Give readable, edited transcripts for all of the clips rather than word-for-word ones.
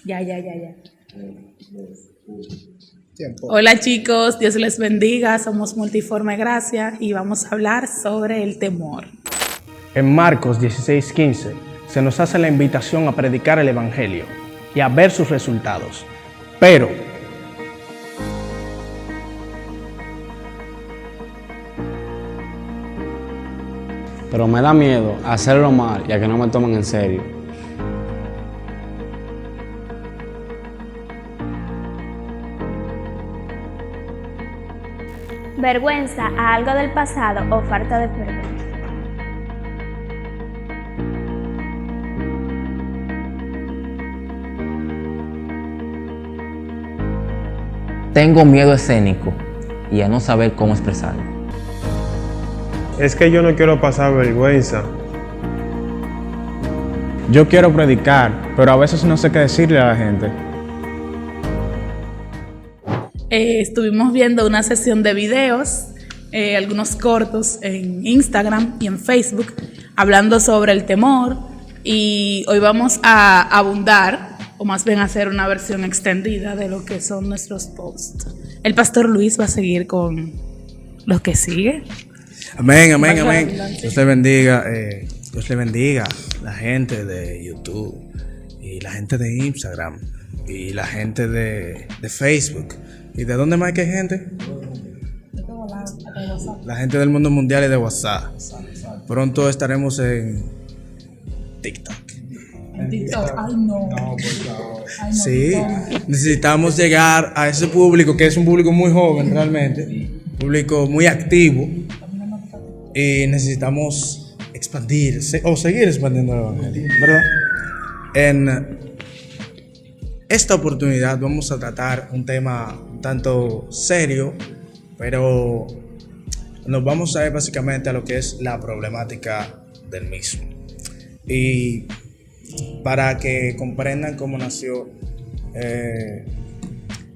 Ya. Tiempo. Hola chicos, Dios les bendiga, somos Multiforme Gracia y vamos a hablar sobre el temor. En Marcos 16:15 se nos hace la invitación a predicar el Evangelio y a ver sus resultados. Pero me da miedo hacerlo mal y a que no me tomen en serio. Vergüenza a algo del pasado o falta de perdón. Tengo miedo escénico y a no saber cómo expresarlo. Es que yo no quiero pasar vergüenza. yo quiero predicar, pero a veces no sé qué decirle a la gente. Estuvimos viendo una sesión de videos, algunos cortos en Instagram y en Facebook, hablando sobre el temor, y hoy vamos a abundar, o más bien hacer una versión extendida de lo que son nuestros posts. El pastor Luis va a seguir con lo que sigue. Amén, amén, amén. Dios le bendiga, la gente de YouTube y la gente de Instagram y la gente de Facebook. ¿Y de dónde más hay gente? La gente del mundo mundial y de WhatsApp. Pronto estaremos en TikTok. En TikTok, ay no. Sí, necesitamos llegar a ese público que es un público muy joven realmente, público muy activo, y necesitamos expandir o seguir expandiendo el evangelio, ¿verdad? En esta oportunidad vamos a tratar un tema un tanto serio, pero nos vamos a ir básicamente a lo que es la problemática del mismo. Y para que comprendan cómo nació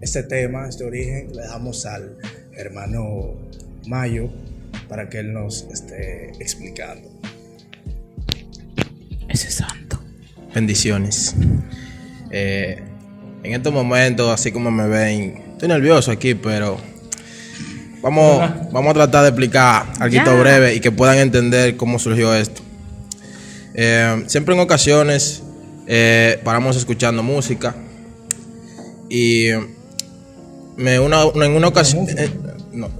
este tema, este origen, le damos al hermano Mayo para que él nos esté explicando. Ese santo. Bendiciones. En estos momentos, así como me ven, estoy nervioso aquí, pero vamos a tratar de explicar algo breve y que puedan entender cómo surgió esto. Siempre en ocasiones paramos escuchando música y en una ocasión,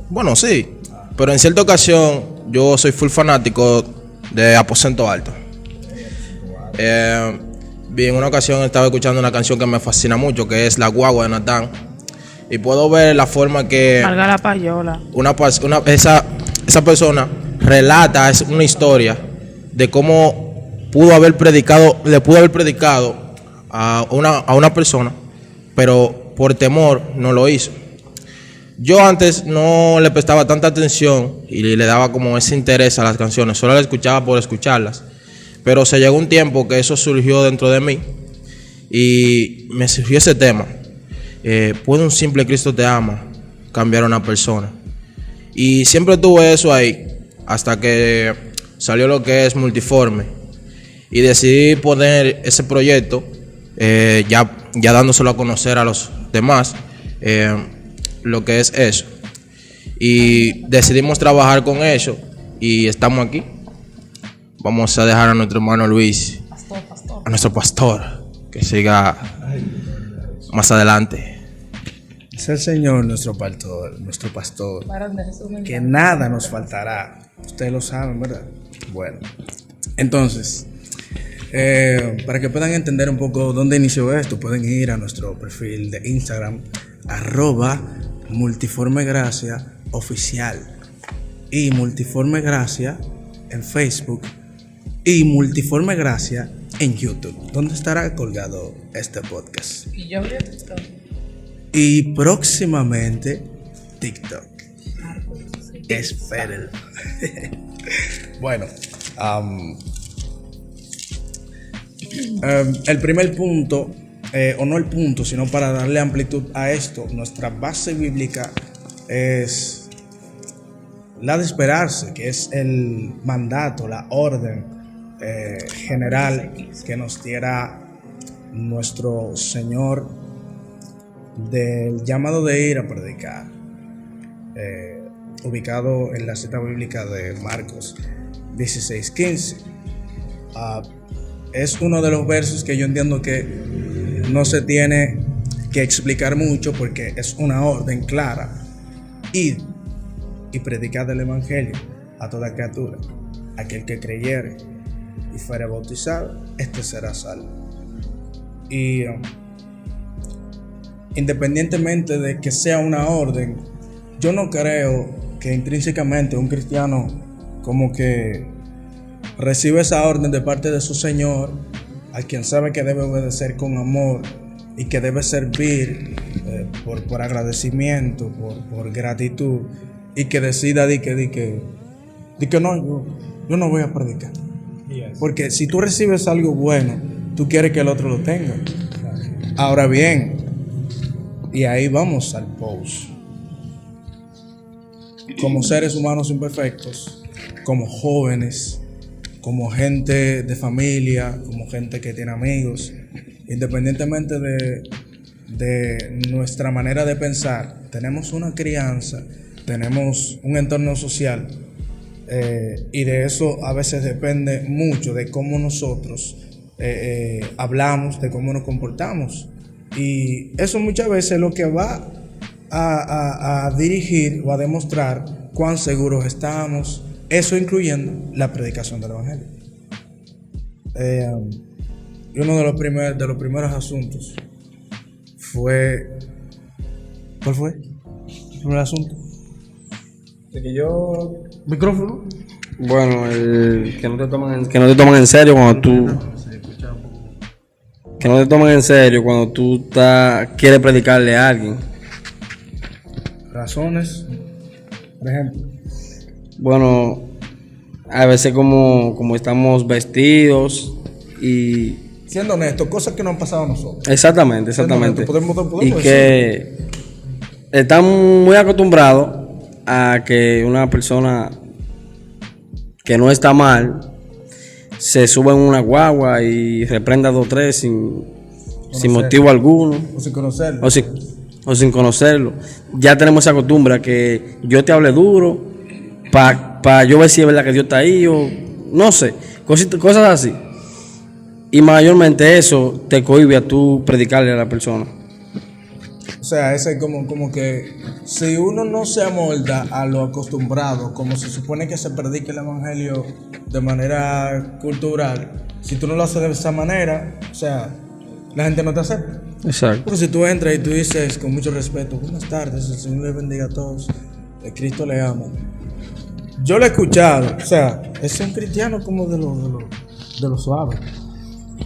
bueno, sí, pero en cierta ocasión yo soy full fanático de Aposento Alto. Vi en una ocasión estaba escuchando una canción que me fascina mucho, que es La Guagua de Natán, y puedo ver la forma que Valga la payola. esa persona relata una historia de cómo le pudo haber predicado a una persona, pero por temor no lo hizo. Yo antes no le prestaba tanta atención y le daba como ese interés a las canciones, solo las escuchaba por escucharlas. Pero se llegó un tiempo que eso surgió dentro de mí y me surgió ese tema. ¿Puede un simple Cristo te ama cambiar a una persona? Y siempre tuve eso ahí hasta que salió lo que es Multiforme y decidí poner ese proyecto ya dándoselo a conocer a los demás, lo que es eso. Y decidimos trabajar con eso y estamos aquí. Vamos a dejar a nuestro hermano Luis, a nuestro pastor, que siga más adelante. Es el Señor nuestro pastor, que nada nos faltará. Ustedes lo saben, ¿verdad? Bueno, entonces, para que puedan entender un poco dónde inició esto, pueden ir a nuestro perfil de Instagram, @multiformegracia oficial, y Multiforme Gracia en Facebook, y Multiforme Gracia en YouTube, donde estará colgado este podcast. Y yo abrí TikTok. Y próximamente TikTok. Espérenlo. Bueno, el primer punto, o no el punto, sino para darle amplitud a esto, nuestra base bíblica es la de esperarse, que es el mandato, la orden general que nos diera nuestro Señor del llamado de ir a predicar, ubicado en la cita bíblica de Marcos 16:15. Es uno de los versos que yo entiendo que no se tiene que explicar mucho porque es una orden clara: id y predicad el evangelio a toda criatura. Aquel que creyere y fuere bautizado, este será salvo. Y independientemente de que sea una orden, yo no creo que intrínsecamente un cristiano como que recibe esa orden de parte de su Señor, a quien sabe que debe obedecer con amor y que debe servir por agradecimiento, por gratitud, y que decida de que no, yo no voy a predicar. Porque si tú recibes algo bueno, tú quieres que el otro lo tenga. Ahora bien, y ahí vamos al post. Como seres humanos imperfectos, como jóvenes, como gente de familia, como gente que tiene amigos, independientemente de nuestra manera de pensar, tenemos una crianza, tenemos un entorno social, y de eso a veces depende mucho de cómo nosotros hablamos, de cómo nos comportamos. Y eso muchas veces es lo que va a dirigir o a demostrar cuán seguros estamos, eso incluyendo la predicación del evangelio. Y uno de los primeros asuntos fue... ¿Cuál fue? ¿El primer asunto? De que yo... ¿Micrófono? Bueno, que no te toman en serio cuando tú... Que no te toman en serio cuando tú quieres predicarle a alguien. Razones, por ejemplo. Bueno, a veces como estamos vestidos y... Siendo honesto, cosas que no han pasado a nosotros. Exactamente. Podemos Y decir. que están muy acostumbrados a que una persona que no está mal se suba en una guagua y reprenda 2 o 3 sin motivo alguno. O sin conocerlo. O sin conocerlo. Ya tenemos esa costumbre a que yo te hable duro para yo ver si es verdad que Dios está ahí o no sé, cosas así. Y mayormente eso te cohíbe a tú predicarle a la persona. O sea, ese es como que si uno no se amolda a lo acostumbrado, como se supone que se predique el evangelio de manera cultural, si tú no lo haces de esa manera, o sea, la gente no te acepta. Exacto. Porque si tú entras y tú dices con mucho respeto, buenas tardes, el Señor les bendiga a todos, el Cristo le ama. Yo lo he escuchado, o sea, es un cristiano como de lo suave.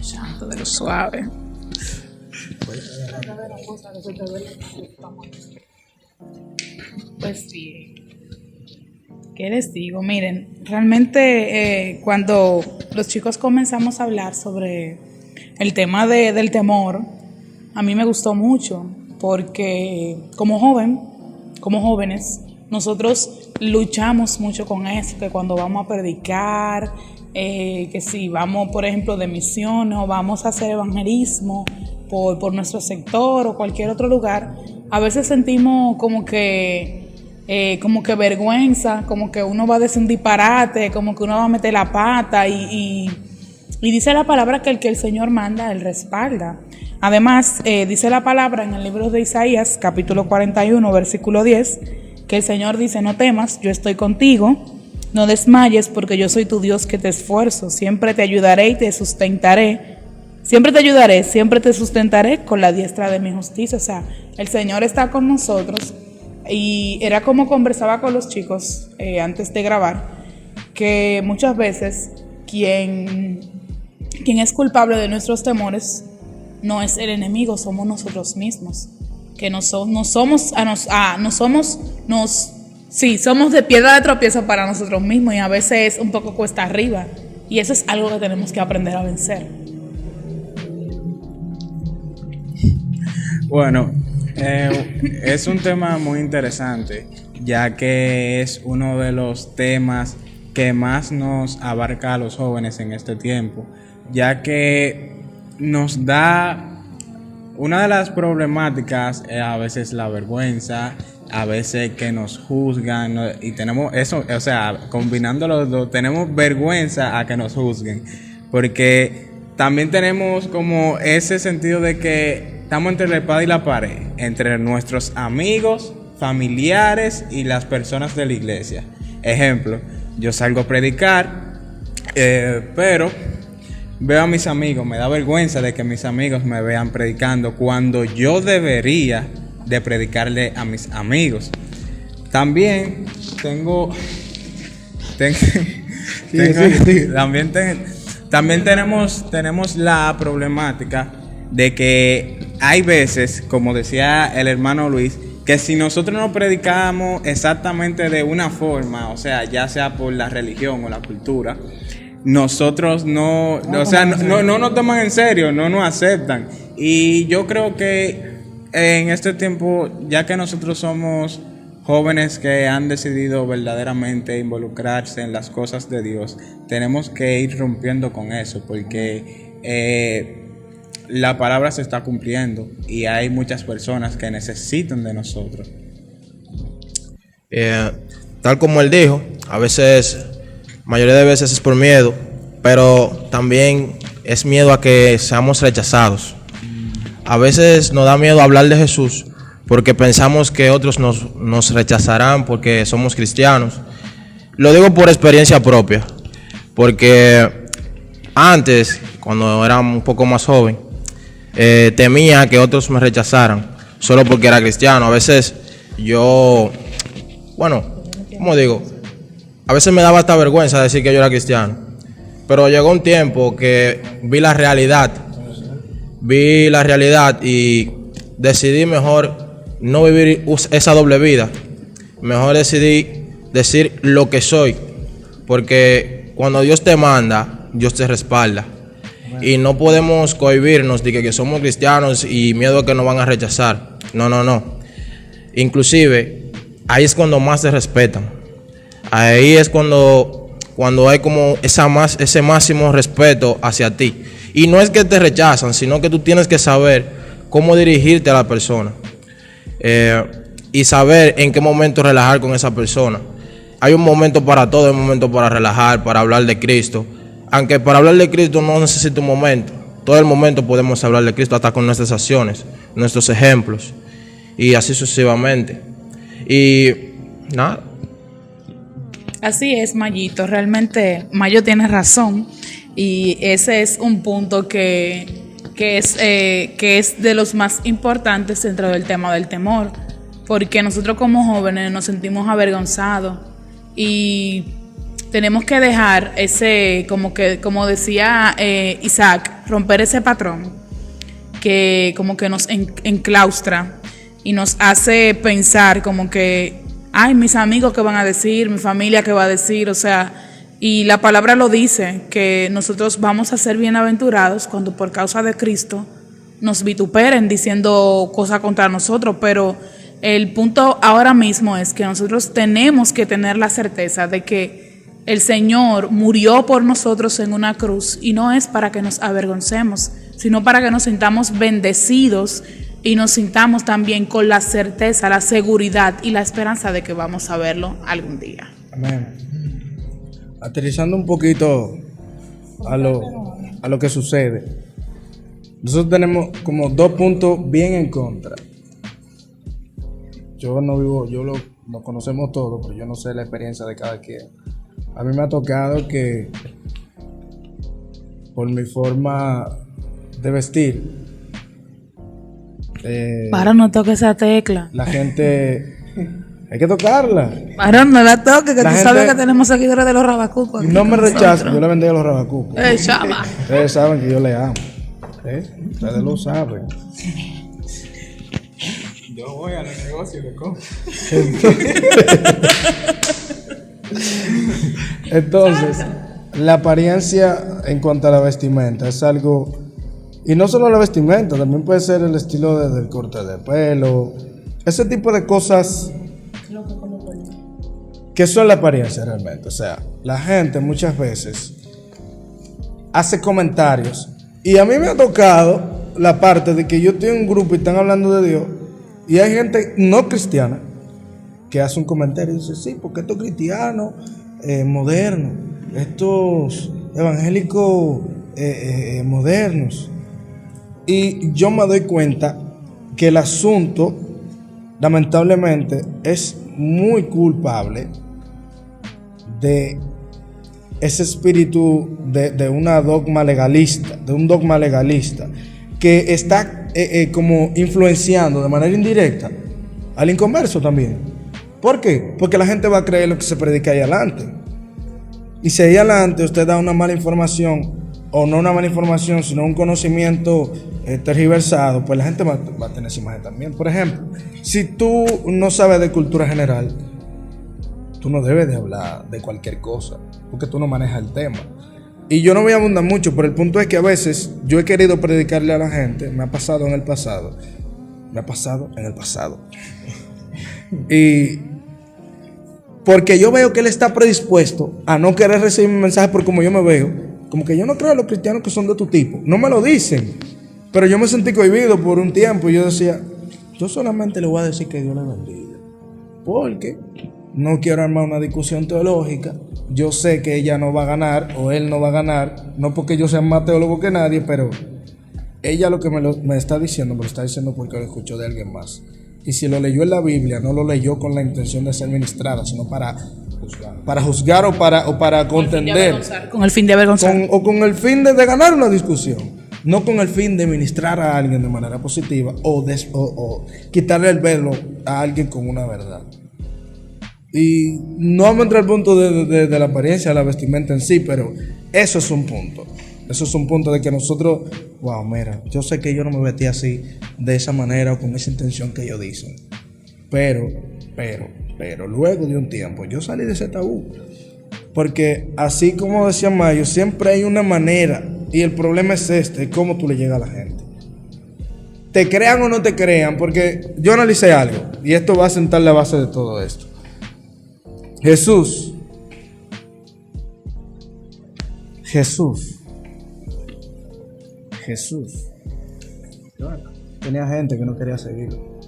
Santo, de lo suave. Pues sí. ¿Qué les digo? Miren, realmente cuando los chicos comenzamos a hablar sobre el tema del temor, a mí me gustó mucho porque como jóvenes, nosotros luchamos mucho con eso, que cuando vamos a predicar, que si vamos, por ejemplo, de misiones o vamos a hacer evangelismo por nuestro sector o cualquier otro lugar, a veces sentimos como que vergüenza, como que uno va a decir un disparate, como que uno va a meter la pata y dice la palabra que el que el Señor manda, Él respalda. Además, dice la palabra en el libro de Isaías, capítulo 41, versículo 10, que el Señor dice: no temas, yo estoy contigo, no desmayes, porque yo soy tu Dios que te esfuerzo, siempre te ayudaré y te sustentaré. Siempre te ayudaré, siempre te sustentaré con la diestra de mi justicia. O sea, el Señor está con nosotros. Y era como conversaba con los chicos antes de grabar, que muchas veces quien es culpable de nuestros temores no es el enemigo, somos nosotros mismos. Que somos de piedra de tropiezo para nosotros mismos y a veces es un poco cuesta arriba. Y eso es algo que tenemos que aprender a vencer. Bueno, es un tema muy interesante, ya que es uno de los temas que más nos abarca a los jóvenes en este tiempo, ya que nos da... Una de las problemáticas es a veces la vergüenza, a veces que nos juzgan, ¿no? Y tenemos eso, o sea, combinando los dos, tenemos vergüenza a que nos juzguen, porque también tenemos como ese sentido de que estamos entre la espada y la pared, entre nuestros amigos, familiares y las personas de la iglesia. Ejemplo, yo salgo a predicar, pero veo a mis amigos, me da vergüenza de que mis amigos me vean predicando cuando yo debería de predicarle a mis amigos. También también tenemos la problemática de que hay veces, como decía el hermano Luis, que si nosotros no predicamos exactamente de una forma, o sea, ya sea por la religión o la cultura, nosotros no nos toman en serio, no nos aceptan. Y yo creo que en este tiempo, ya que nosotros somos jóvenes que han decidido verdaderamente involucrarse en las cosas de Dios, tenemos que ir rompiendo con eso, porque la palabra se está cumpliendo y hay muchas personas que necesitan de nosotros. Tal como él dijo, a veces, mayoría de veces es por miedo, pero también es miedo a que seamos rechazados. A veces nos da miedo hablar de Jesús porque pensamos que otros nos rechazarán porque somos cristianos. Lo digo por experiencia propia, porque antes, cuando era un poco más joven, temía que otros me rechazaran solo porque era cristiano. A veces ¿cómo digo? A veces me daba hasta vergüenza decir que yo era cristiano. Pero llegó un tiempo que vi la realidad y decidí mejor no vivir esa doble vida. Mejor decidí decir lo que soy, porque cuando Dios te manda, Dios te respalda. Y no podemos cohibirnos de que somos cristianos y miedo a que nos van a rechazar. No. Inclusive, ahí es cuando más te respetan. Ahí es cuando hay como ese máximo respeto hacia ti. Y no es que te rechazan, sino que tú tienes que saber cómo dirigirte a la persona. Y saber en qué momento relajar con esa persona. Hay un momento para todo, hay un momento para relajar, para hablar de Cristo. Aunque para hablar de Cristo no necesita un momento. Todo el momento podemos hablar de Cristo, hasta con nuestras acciones, nuestros ejemplos. Y así sucesivamente. Y nada. Así es, Mayito. Realmente Mayo tiene razón. Y ese es un punto que es de los más importantes dentro del tema del temor. Porque nosotros como jóvenes nos sentimos avergonzados. Y tenemos que dejar ese, como decía Isaac, romper ese patrón que como que nos enclaustra y nos hace pensar como que, ay, mis amigos qué van a decir, mi familia qué va a decir, o sea, y la palabra lo dice, que nosotros vamos a ser bienaventurados cuando por causa de Cristo nos vituperen diciendo cosas contra nosotros, pero el punto ahora mismo es que nosotros tenemos que tener la certeza de que el Señor murió por nosotros en una cruz y no es para que nos avergoncemos, sino para que nos sintamos bendecidos y nos sintamos también con la certeza, la seguridad y la esperanza de que vamos a verlo algún día. Amén. Aterrizando un poquito a lo que sucede, nosotros tenemos como dos puntos bien en contra. Yo no vivo, lo conocemos todos, pero yo no sé la experiencia de cada quien. A mí me ha tocado que por mi forma de vestir, No toques esa tecla. la gente, hay que tocarla. No la toques, que La tú gente- sabes que tenemos seguidores de los rabacucos. aquí No me con rechazan, nosotros. yo le vendí a los rabacucos. Chava. Ustedes saben que yo le amo. Ustedes lo saben. Yo voy al negocio de compra. Entonces, la apariencia en cuanto a la vestimenta es algo, y no solo la vestimenta, también puede ser el estilo del corte de pelo, ese tipo de cosas que son la apariencia realmente. O sea, la gente muchas veces hace comentarios Y a mí me ha tocado la parte de que yo estoy en un grupo y están hablando de Dios y hay gente no cristiana que hace un comentario y dice, sí, porque estos cristianos modernos, estos evangélicos modernos. Y yo me doy cuenta que el asunto, lamentablemente, es muy culpable de ese espíritu de una dogma legalista, de un dogma legalista, que está como influenciando de manera indirecta al inconverso también. ¿Por qué? Porque la gente va a creer lo que se predica ahí adelante. Y si ahí adelante usted da una mala información, o no una mala información, sino un conocimiento tergiversado, pues la gente va a tener esa imagen también. Por ejemplo, si tú no sabes de cultura general, tú no debes de hablar de cualquier cosa, porque tú no manejas el tema. Y yo no voy a abundar mucho, pero el punto es que a veces yo he querido predicarle a la gente, me ha pasado en el pasado, y porque yo veo que él está predispuesto a no querer recibir mi mensaje por como yo me veo, como que yo no creo a los cristianos que son de tu tipo, no me lo dicen, pero yo me sentí cohibido por un tiempo y yo decía, yo solamente le voy a decir que Dios le bendiga, porque no quiero armar una discusión teológica. Yo sé que ella no va a ganar o él no va a ganar, no porque yo sea más teólogo que nadie, pero ella lo que me está diciendo, me lo está diciendo porque lo escuchó de alguien más. Y si lo leyó en la Biblia, no lo leyó con la intención de ser ministrada, sino para juzgar o para contender. Con el fin de avergonzar. O con el fin de ganar una discusión. No con el fin de ministrar a alguien de manera positiva o quitarle el velo a alguien con una verdad. Y no vamos a entrar al punto de la apariencia, de la vestimenta en sí, pero eso es un punto. Eso es un punto de que nosotros, wow, mira, yo sé que yo no me vestí así, de esa manera o con esa intención que ellos dicen. Pero, luego de un tiempo, yo salí de ese tabú. Porque así como decía Mayo, siempre hay una manera, y el problema es es cómo tú le llegas a la gente. Te crean o no te crean, porque yo analicé algo, y esto va a sentar la base de todo esto. Jesús tenía gente que no quería seguirlo.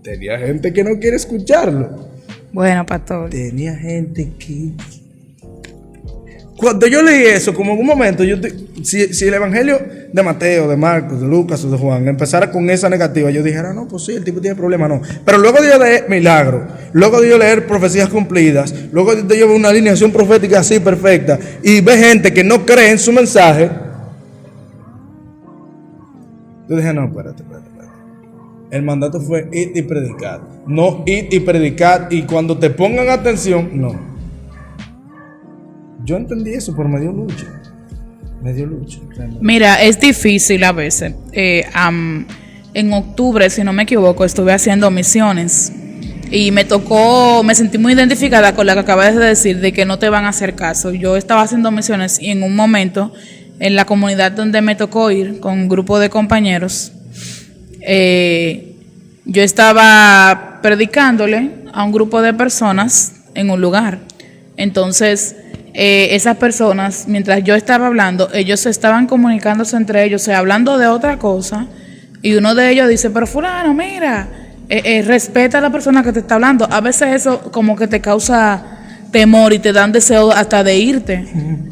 Tenía gente que no quiere escucharlo. Bueno, pastor. Tenía gente que... Cuando yo leí eso, como en un momento, si el evangelio de Mateo, de Marcos, de Lucas o de Juan empezara con esa negativa, yo dijera, no, pues sí, el tipo tiene problemas, no. Pero luego de yo leer milagros, luego de yo leer profecías cumplidas, luego de yo ver una alineación profética así perfecta, y ver gente que no cree en su mensaje, yo dije, no, espérate. El mandato fue ir y predicar. No ir y predicar y cuando te pongan atención, no. Yo entendí eso, pero me dio lucha. Mira, es difícil a veces. En octubre, si no me equivoco, estuve haciendo misiones y me sentí muy identificada con la que acabas de decir, de que no te van a hacer caso. Yo estaba haciendo misiones y en un momento, en la comunidad donde me tocó ir con un grupo de compañeros, yo estaba predicándole a un grupo de personas en un lugar. Entonces, esas personas, mientras yo estaba hablando, ellos estaban comunicándose entre ellos, o sea, hablando de otra cosa, y uno de ellos dice, pero fulano, mira, respeta a la persona que te está hablando. A veces eso como que te causa temor y te dan deseo hasta de irte,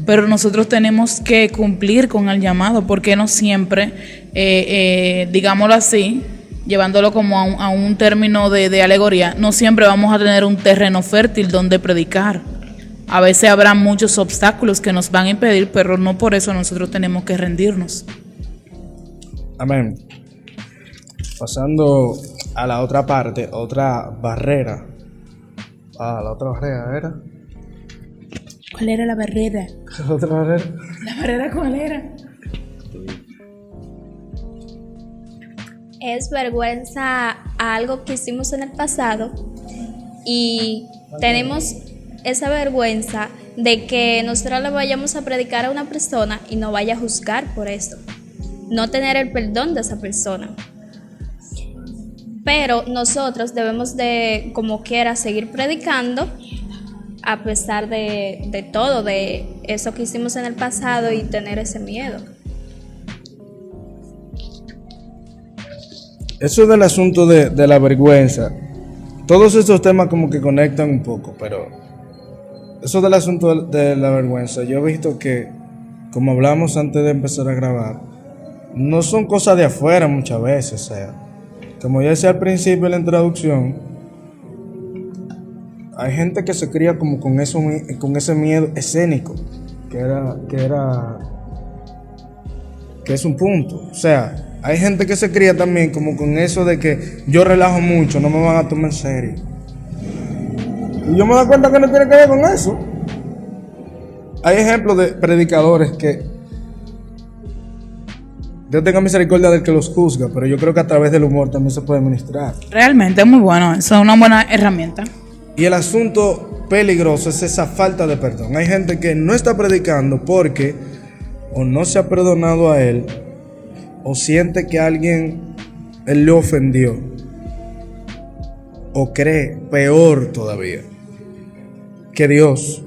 pero nosotros tenemos que cumplir con el llamado, porque no siempre, digámoslo así, llevándolo como a un término de alegoría, no siempre vamos a tener un terreno fértil donde predicar. A veces habrá muchos obstáculos que nos van a impedir, pero no por eso nosotros tenemos que rendirnos. Amén. Pasando a la otra parte, otra barrera. La otra barrera era. ¿Cuál era la barrera? ¿La otra barrera? ¿La barrera cuál era? Es vergüenza a algo que hicimos en el pasado y tenemos esa vergüenza de que nosotros le vayamos a predicar a una persona y no vaya a juzgar por eso, no tener el perdón de esa persona. Pero nosotros debemos de, como quiera, seguir predicando a pesar de todo, de eso que hicimos en el pasado y tener ese miedo. Eso del asunto de la vergüenza, todos estos temas como que conectan un poco, pero eso del asunto de la vergüenza, yo he visto que, como hablamos antes de empezar a grabar, no son cosas de afuera muchas veces, o sea, como ya decía al principio en la introducción, hay gente que se cría como con ese miedo escénico, que es un punto, o sea, hay gente que se cría también como con eso de que yo relajo mucho, no me van a tomar en serio. Y yo me doy cuenta que no tiene que ver con eso. Hay ejemplos de predicadores que Dios tenga misericordia del que los juzga, pero yo creo que a través del humor también se puede ministrar. Realmente es muy bueno, eso es una buena herramienta. Y el asunto peligroso es esa falta de perdón. Hay gente que no está predicando porque o no se ha perdonado a él, o siente que él le ofendió, o cree, peor todavía, que Dios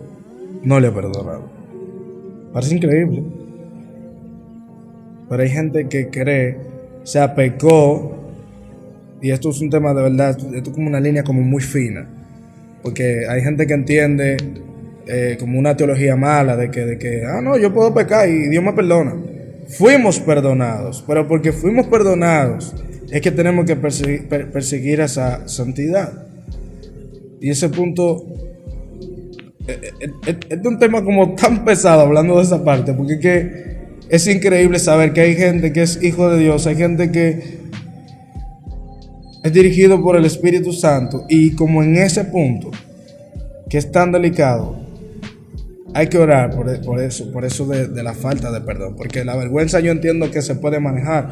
no le ha perdonado. Parece increíble. Pero hay gente que cree, se apecó, y esto es un tema de verdad, esto es como una línea como muy fina, porque hay gente que entiende como una teología mala de que no, yo puedo pecar y Dios me perdona. Fuimos perdonados, pero porque fuimos perdonados es que tenemos que perseguir esa santidad. Y ese punto es un tema como tan pesado hablando de esa parte, porque es increíble saber que hay gente que es hijo de Dios, hay gente que es dirigido por el Espíritu Santo, y como en ese punto que es tan delicado, hay que orar por eso de la falta de perdón, porque la vergüenza yo entiendo que se puede manejar.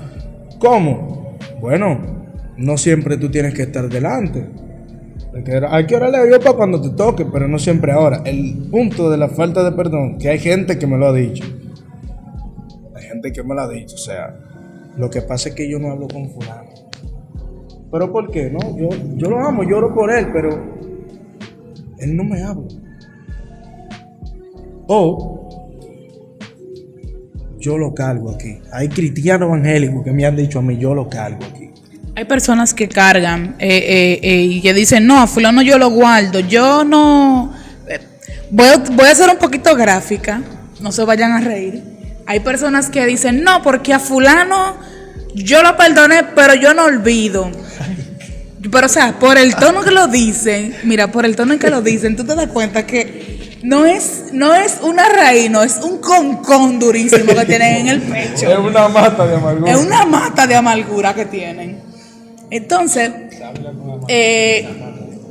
¿Cómo? Bueno, no siempre tú tienes que estar delante. Hay que orarle a Dios para cuando te toque, pero no siempre ahora. El punto de la falta de perdón, que hay gente que me lo ha dicho. Hay gente que me lo ha dicho, o sea, lo que pasa es que yo no hablo con fulano. ¿Pero por qué? No, yo lo amo, yo oro por él, pero él no me habla. O yo lo cargo aquí. Hay cristianos evangélicos que me han dicho a mí, yo lo cargo aquí. Hay personas que cargan y que dicen, no, a fulano yo lo guardo, yo no... Voy a ser un poquito gráfica, no se vayan a reír. Hay personas que dicen, no, porque a fulano yo lo perdoné, pero yo no olvido. Pero o sea, por el tono que lo dicen, mira, por el tono en que lo dicen, tú te das cuenta que no es una raíz, no, es un concón durísimo que tienen en el pecho. Es una mata de amargura. Es una mata de amargura que tienen. Entonces,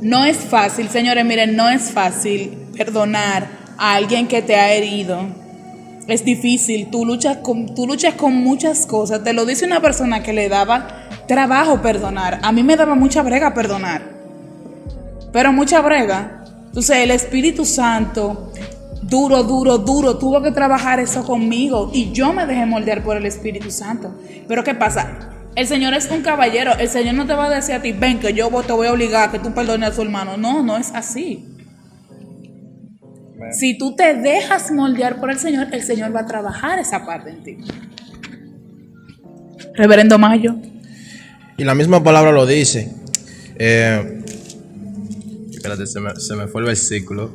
no es fácil, señores, miren, no es fácil perdonar a alguien que te ha herido. Es difícil, tú luchas con muchas cosas. Te lo dice una persona que le daba trabajo perdonar. A mí me daba mucha brega perdonar, pero mucha brega. Entonces el Espíritu Santo, duro, tuvo que trabajar eso conmigo, y yo me dejé moldear por el Espíritu Santo. Pero ¿qué pasa? El Señor es un caballero. El Señor no te va a decir a ti, ven que yo te voy a obligar a que tú perdones a tu hermano. No es así. Si tú te dejas moldear por el Señor va a trabajar esa parte en ti. Reverendo Mayo. Y la misma palabra lo dice. Espérate, se me fue el versículo.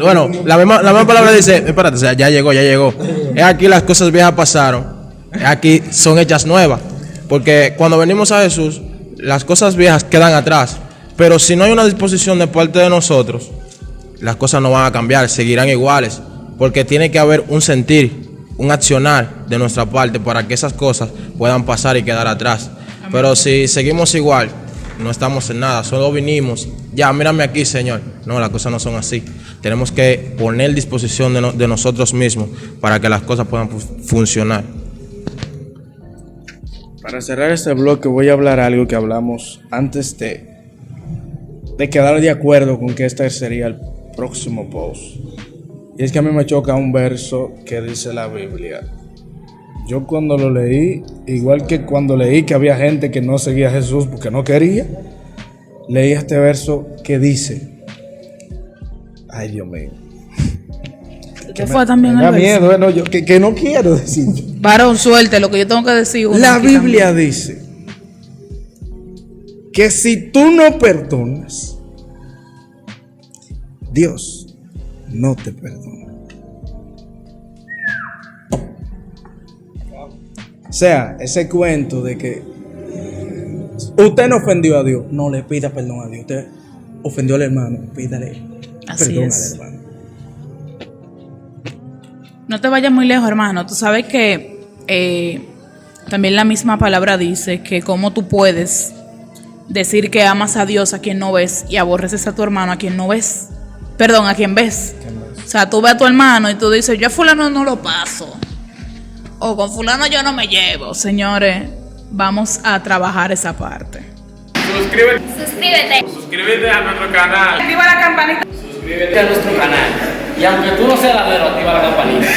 Bueno, la misma palabra dice, espérate, o sea, ya llegó. Es aquí las cosas viejas pasaron, es aquí son hechas nuevas. Porque cuando venimos a Jesús, las cosas viejas quedan atrás. Pero si no hay una disposición de parte de nosotros, las cosas no van a cambiar, seguirán iguales. Porque tiene que haber un sentir, un accionar de nuestra parte para que esas cosas puedan pasar y quedar atrás. Amén. Pero si seguimos igual, no estamos en nada, solo vinimos, ya, mírame aquí, Señor. No, las cosas no son así. Tenemos que poner disposición de nosotros mismos para que las cosas puedan funcionar. Para cerrar este bloque voy a hablar algo que hablamos antes de quedar de acuerdo con que este sería el próximo post. Y es que a mí me choca un verso que dice la Biblia. Yo cuando lo leí, igual que cuando leí que había gente que no seguía a Jesús porque no quería, leí este verso que dice, ay Dios mío, ¿Qué fue también Me da el verso? miedo, no, que no quiero decir. Varón, suelte lo que yo tengo que decir. uno La aquí Biblia también. dice que si tú no perdonas, Dios no te perdona. O sea, ese cuento de que usted no ofendió a Dios, no le pida perdón a Dios. Usted ofendió al hermano, pídale Así perdón es. al hermano. No te vayas muy lejos, hermano. Tú sabes que también la misma palabra dice que cómo tú puedes decir que amas a Dios a quien no ves y aborreces a tu hermano a quien no ves. Perdón, a quien ves. O sea, tú ves a tu hermano y tú dices, yo a fulano no lo paso. O con fulano yo no me llevo. Señores, vamos a trabajar esa parte. Suscríbete a nuestro canal. Activa la campanita. Suscríbete a nuestro canal. Y aunque tú no seas ladero, activa la campanita.